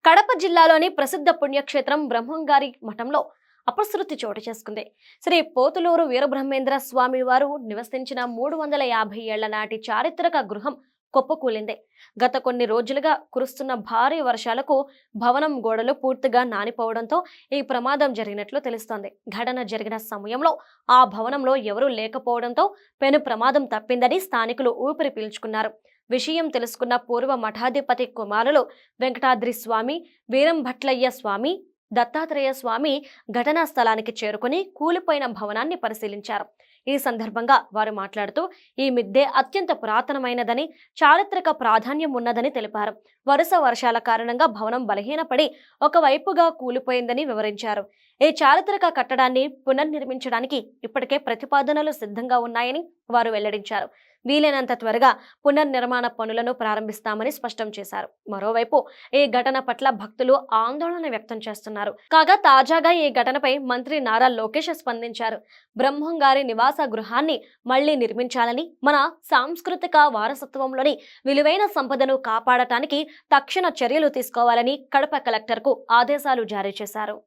కడప జిల్లాలోని ప్రసిద్ధ పుణ్యక్షేత్రం బ్రహ్మంగారి మఠంలో అపశృతి చోటు చేసుకుంది. శ్రీ పోతులూరు వీరబ్రహ్మేంద్ర స్వామి వారు నివసించిన 350 ఏళ్ల నాటి చారిత్రక గృహం కొప్పకూలింది. గత కొన్ని రోజులుగా కురుస్తున్న భారీ వర్షాలకు భవనం గోడలు పూర్తిగా నానిపోవడంతో ఈ ప్రమాదం జరిగినట్లు తెలుస్తోంది. ఘటన జరిగిన సమయంలో ఆ భవనంలో ఎవరూ లేకపోవడంతో పెను ప్రమాదం తప్పిందని స్థానికులు ఊపిరి పీల్చుకున్నారు. విషయం తెలుసుకున్న పూర్వ మఠాధిపతి కుమారులు వెంకటాద్రి స్వామి, వీరంభట్లయ్య స్వామి, దత్తాత్రేయ స్వామి ఘటనా స్థలానికి చేరుకుని కూలిపోయిన భవనాన్ని పరిశీలించారు. ఈ సందర్భంగా వారు మాట్లాడుతూ ఈ మిద్దె అత్యంత పురాతనమైనదని, చారిత్రక ప్రాధాన్యం ఉన్నదని తెలిపారు. వరుస వర్షాల కారణంగా భవనం బలహీనపడి ఒకవైపుగా కూలిపోయిందని వివరించారు. ఈ చారిత్రక కట్టడాన్ని పునర్నిర్మించడానికి ఇప్పటికే ప్రతిపాదనలు సిద్ధంగా ఉన్నాయని వారు వెల్లడించారు. వీలైనంత త్వరగా పునర్నిర్మాణ పనులను ప్రారంభిస్తామని స్పష్టం చేశారు. మరోవైపు ఈ ఘటన పట్ల భక్తులు ఆందోళన వ్యక్తం చేస్తున్నారు. కాగా తాజాగా ఈ ఘటనపై మంత్రి నారా లోకేష్ స్పందించారు. బ్రహ్మంగారి నివాస గృహాన్ని మళ్లీ నిర్మించాలని, మన సాంస్కృతిక వారసత్వంలోని విలువైన సంపదను కాపాడటానికి తక్షణ చర్యలు తీసుకోవాలని కడప కలెక్టర్కు ఆదేశాలు జారీ చేశారు.